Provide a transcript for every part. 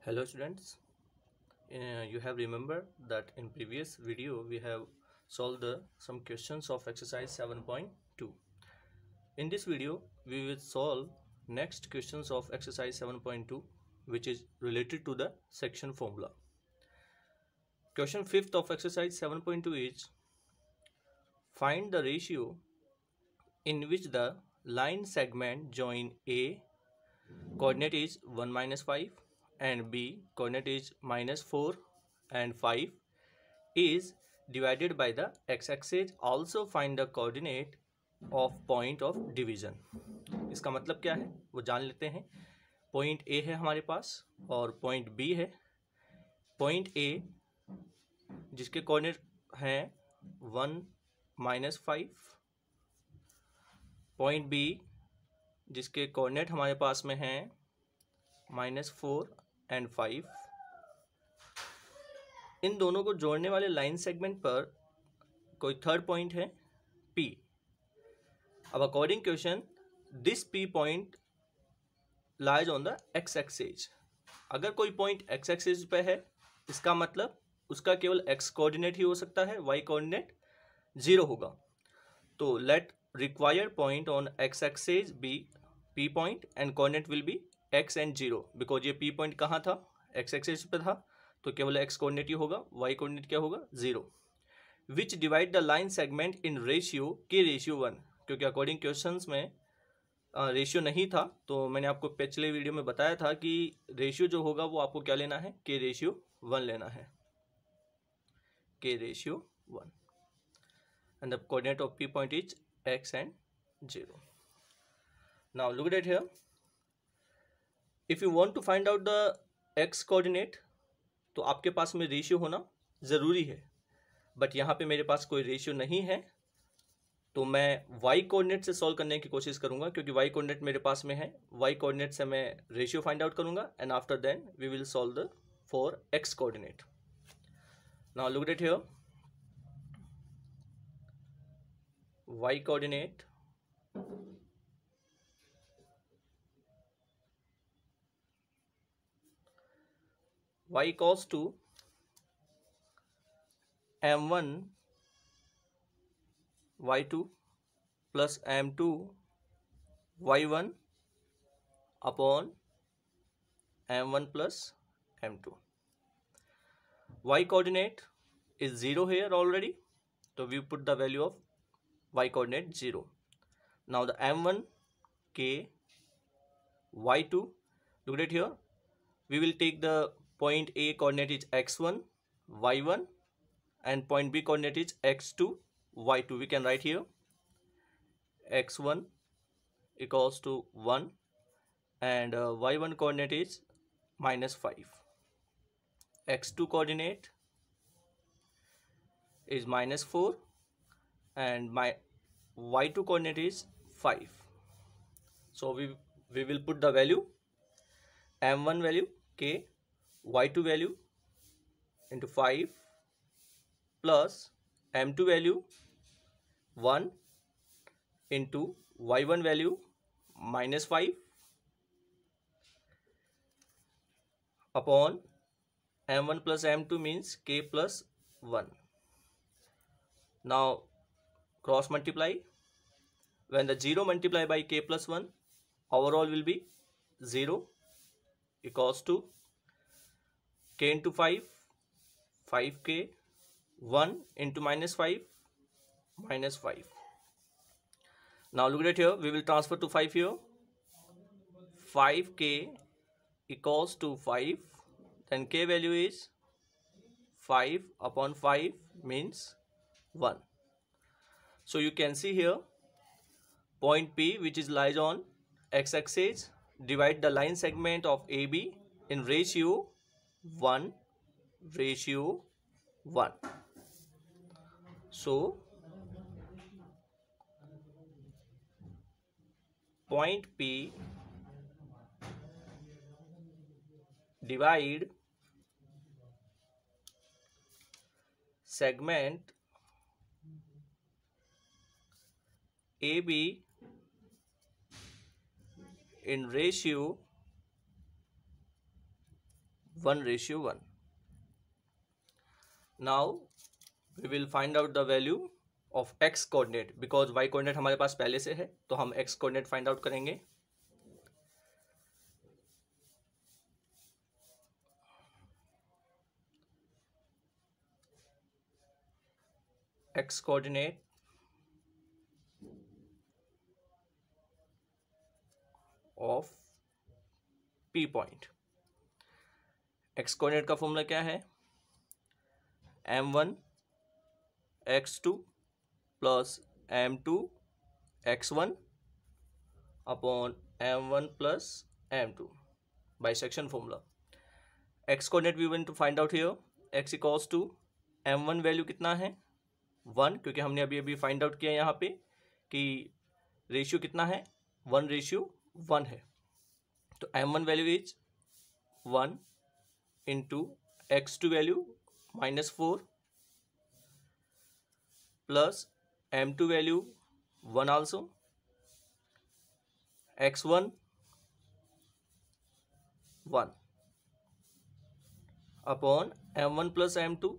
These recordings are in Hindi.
Hello students, you have remembered that in previous video we have solved some questions of exercise 7.2. In this video we will solve next questions of exercise 7.2 which is related to the section formula. Question 5th of exercise 7.2 is find the ratio in which the line segment join A coordinate is 1 minus 5 and B coordinate is minus 4 and 5 is divided by the x-axis. Also find the coordinate of point of division. इसका मतलब क्या है वो जान लेते हैं. पॉइंट ए है हमारे पास और पॉइंट बी है. पॉइंट ए जिसके कोऑर्डिनेट हैं 1 माइनस 5, पॉइंट बी जिसके कोऑर्डिनेट हमारे पास में हैं -4 एंड 5. इन दोनों को जोड़ने वाले लाइन सेगमेंट पर कोई थर्ड पॉइंट है P. अब according question this P point lies on the x axis. अगर कोई पॉइंट एक्स एक्सिस पे है इसका मतलब उसका केवल एक्स कोऑर्डिनेट ही हो सकता है, वाई कोऑर्डिनेट 0 होगा. तो let required point on x axis be P point and coordinate will be x and 0. Because ये P पॉइंट कहाँ था, एक्स एक्सिस पे था, तो केवल एक्स कोऑर्डिनेट ही होगा, वाई कोऑर्डिनेट क्या होगा 0. विच divide the line segment in ratio के रेशियो 1. क्योंकि अकॉर्डिंग क्वेश्चंस में रेशियो नहीं था तो मैंने आपको पिछले वीडियो में बताया था कि रेशियो जो होगा वो आपको क्या लेना है, के रेशियो 1 लेना है, के ratio 1 and the coordinate of P point is x and 0. Now look at here. If you want to find out the x coordinate तो आपके पास में रेशियो होना ज़रूरी है, बट यहाँ पे मेरे पास कोई रेशियो नहीं है तो मैं y कोऑर्डिनेट से सॉल्व करने की कोशिश करूँगा. क्योंकि y कोऑर्डिनेट मेरे पास में है, y कोऑर्डिनेट से मैं रेशियो फाइंड आउट करूँगा and after then we will solve the for x coordinate. Now look at here. y coordinate y equals to m1 y2 plus m2 y1 upon m1 plus m2. Y coordinate is 0 here already, so we put the value of y coordinate 0. Now the m1 k y2, look at here, we will take the point A coordinate is x1 y1 and point B coordinate is x2 y2. We can write here x1 equals to 1 and y1 coordinate is -5. x2 coordinate is -4 and my y2 coordinate is 5. So we will put the value m1 value k, y2 value into 5 plus m2 value 1 into y1 value -5 upon m1 plus m2 means k plus 1. Now cross multiply. When the 0 multiply by k plus 1, overall will be 0 equals to k into 5, 5k, 1 into -5, -5. Now look at here, we will transfer to 5 here. 5k equals to 5, then k value is 5 upon 5 means 1. So you can see here point P, which is lies on x-axis, divide the line segment of AB in ratio 1 ratio 1. So point P divide segment AB in ratio 1:1. Now we will find out the value of x coordinate, because y coordinate हमारे पास पहले से है, तो हम x coordinate फाइंड आउट करेंगे. x coordinate of P point. x coordinate का फॉर्मूला क्या है? m1 x2 plus m2 x1 upon m1 plus m2 bisection formula. x coordinate we want to find out here. x equals to m1 value कितना है? 1, क्योंकि हमने अभी अभी फाइंड आउट किया यहाँ पे कि रेशियो कितना है? 1:1 है. तो m1 value is 1 into x2 value -4 plus m2 value 1 also, x1 1 upon m1 plus m2.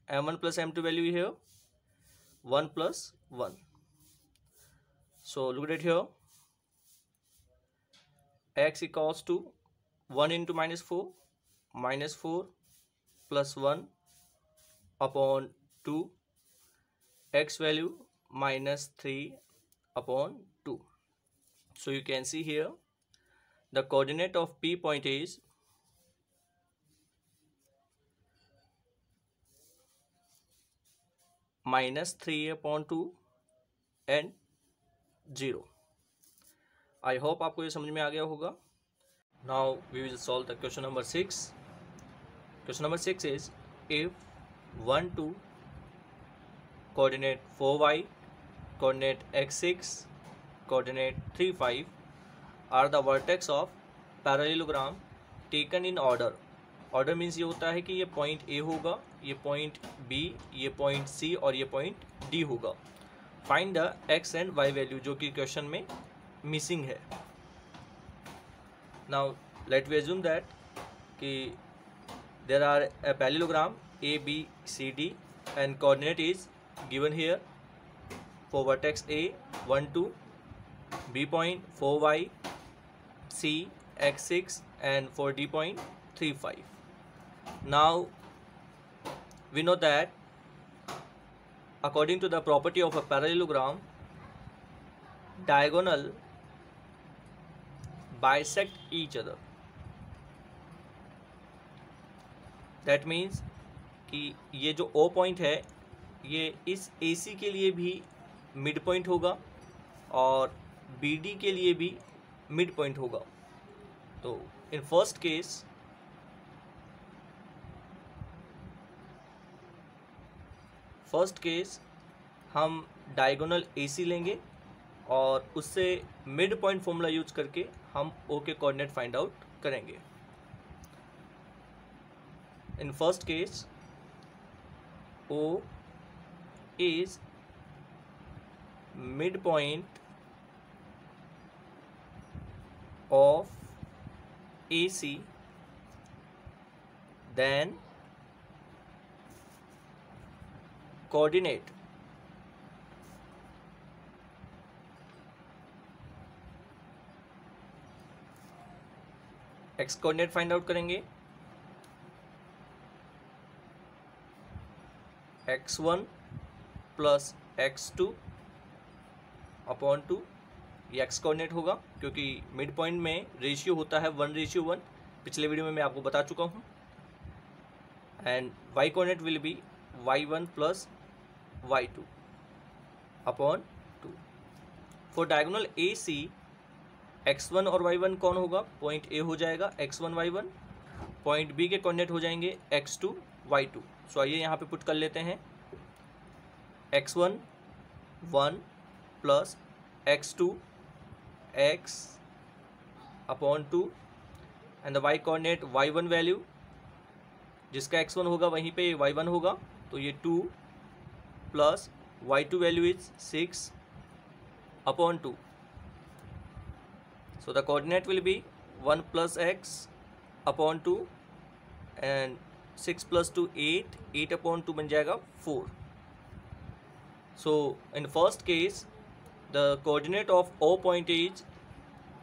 m1 plus m2 value here 1 plus 1. So look at it here. X equals to 1 into -4 plus 1 upon 2. X value -3 upon 2. So you can see here the coordinate of P point is -3 upon 2 and 0. I hope आपको ये समझ में आ गया होगा. Now we will solve the question number 6. Question number 6 is, if 1, 2, coordinate 4y, coordinate x6, coordinate 3, 5 are the vertex of parallelogram taken in order. Order means ये होता है कि ये पॉइंट A होगा, ये पॉइंट B, ये पॉइंट C और ये पॉइंट D होगा. Find the x and y value, जो कि क्वेश्चन में मिसिंग है. Now let we assume that कि there are a parallelogram A, B, C, D and coordinate is given here. For vertex A 1, 2, B point 4y, C x6 and for D point 3, 5. Now we know that according to the property of a parallelogram, diagonal bisect each other. That means कि ये जो O पॉइंट है ये इस AC के लिए भी मिड पॉइंट होगा और BD के लिए भी मिड पॉइंट होगा. तो इन फर्स्ट केस हम डायगोनल AC लेंगे और उससे मिड पॉइंट फॉर्मूला यूज करके हम O के कोऑर्डिनेट फाइंड आउट करेंगे. इन first case O is midpoint of AC, then coordinate x coordinate find out करेंगे. x1 plus x2 upon 2. ये x कोऑर्डिनेट होगा क्योंकि मिड पॉइंट में रेशियो होता है 1:1. पिछले वीडियो में मैं आपको बता चुका हूँ. And y coordinate will B y1 plus y2 upon 2. For diagonal AC x1 और y1 कौन होगा? पॉइंट A हो जाएगा x1 y1. पॉइंट B के कोऑर्डिनेट हो जाएंगे x2 y2. सो आइए यहाँ पे पुट कर लेते हैं. x1 1 plus x2 x upon 2 and the y coordinate y1 value, जिसका x1 होगा वहीं पे y1 होगा, तो ये 2 plus y2 value is 6 upon 2. So the coordinate will be 1 plus x upon 2 and 6 + 2 8, 8/2 बन जाएगा 4. So in first case the coordinate of O point is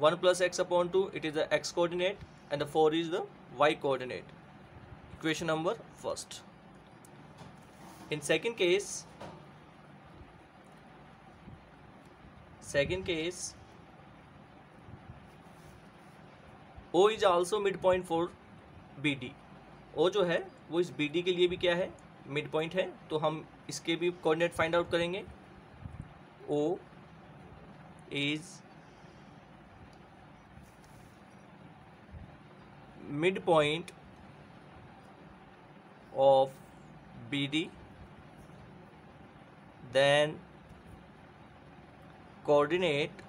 1 + x/2, it is the x coordinate, and the 4 is the y coordinate. Equation number first. In second case O is also midpoint for BD. O जो है वो इस BD के लिए भी क्या है, मिड पॉइंट है. तो हम इसके भी कोऑर्डिनेट फाइंड आउट करेंगे. O is midpoint of BD, then coordinate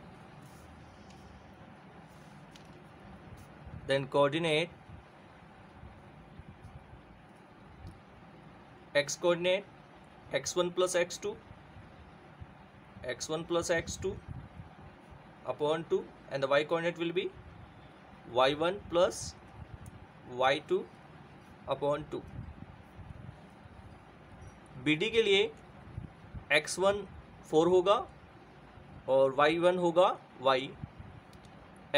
x coordinate x1 + x2 upon 2, and the y coordinate will be y1 + y2 upon 2. BD के लिए x1 4 होगा और y1 होगा y,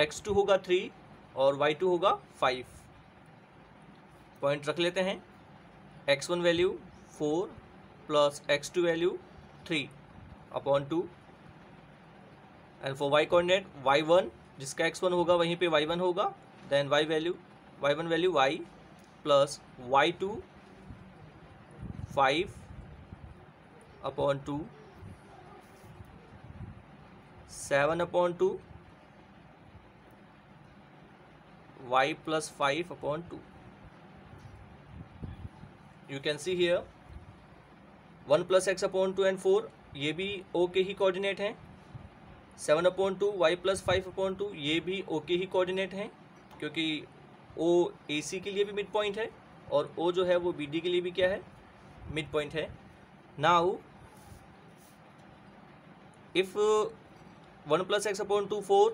x2 होगा 3 और y2 होगा 5. पॉइंट रख लेते हैं. x1 value 4 + x2 value 3 upon 2, and for y coordinate y1 जिसका x1 होगा वहीं पे y1 होगा, then y1 value y plus y2 5 upon 2, 7 upon 2, y plus 5 upon 2. You can see here 1 + x upon 2 and 4 ये भी O के ही कोऑर्डिनेट हैं. 7 upon 2 y plus 5 upon 2 ये भी O के ही कोऑर्डिनेट हैं, क्योंकि O AC के लिए भी मिड पॉइंट है और O जो है वो BD के लिए भी क्या है, मिड पॉइंट है. Now if 1 + x upon 2 4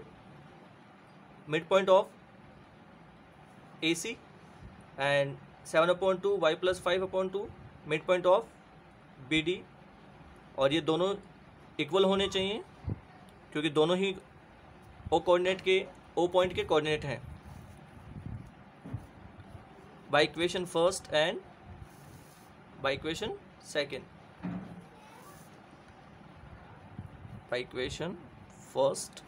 midpoint of AC and 7 upon 2 y plus 5 upon 2 midpoint of BD, और ये दोनों इक्वल होने चाहिए क्योंकि दोनों ही O कोऑर्डिनेट के O पॉइंट के कोऑर्डिनेट हैं. By equation first and by equation second. By equation first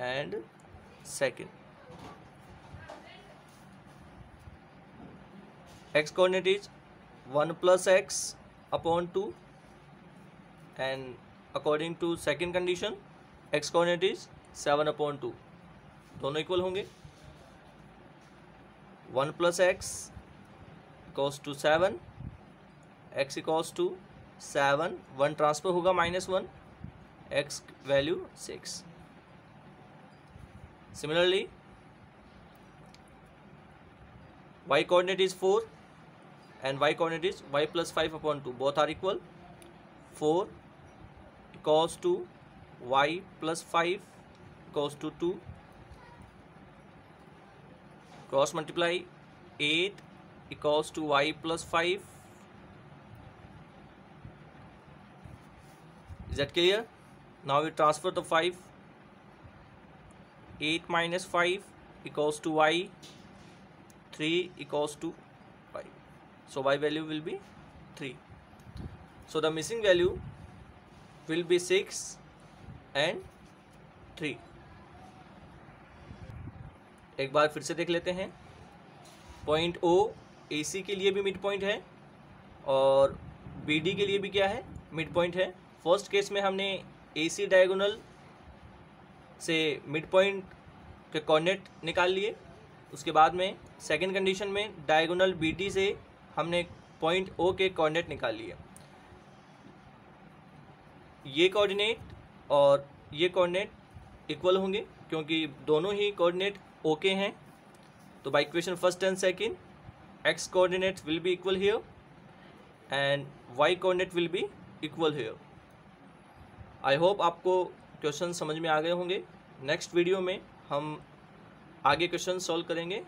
and second. X coordinate is 1 + x upon 2, and according to second condition x coordinate is 7 upon 2. दोनों इक्वल होंगे. 1 + x equals to 7, x equals to 7, 1 transfer होगा -1, x value 6. Similarly, y coordinate is 4 and y coordinate is y plus 5 upon 2. Both are equal. 4 equals to y plus 5 equals to 2. Cross multiply 8 equals to y plus 5. Is that clear? Now we transfer the 5. 8 minus 5 equals to y. 3 equals to y. So y value will be 3. So the missing value will be 6 and 3. एक बार फिर से देख लेते हैं. पॉइंट O AC के लिए भी मिड पॉइंट है और BD के लिए भी क्या है, मिड पॉइंट है. फर्स्ट केस में हमने AC डायगोनल से मिड पॉइंट के कोऑर्डिनेट निकाल लिए. उसके बाद में सेकंड कंडीशन में डायगोनल BD से हमने पॉइंट O के कोऑर्डिनेट निकाल लिए. ये कोऑर्डिनेट और ये कोऑर्डिनेट इक्वल होंगे क्योंकि दोनों ही कोऑर्डिनेट ओके हैं. तो by equation first and second x coordinate will B equal here and y coordinate will B equal here. I hope आपको क्वेश्चन समझ में आ गए होंगे. नेक्स्ट वीडियो में हम आगे क्वेश्चन सॉल्व करेंगे.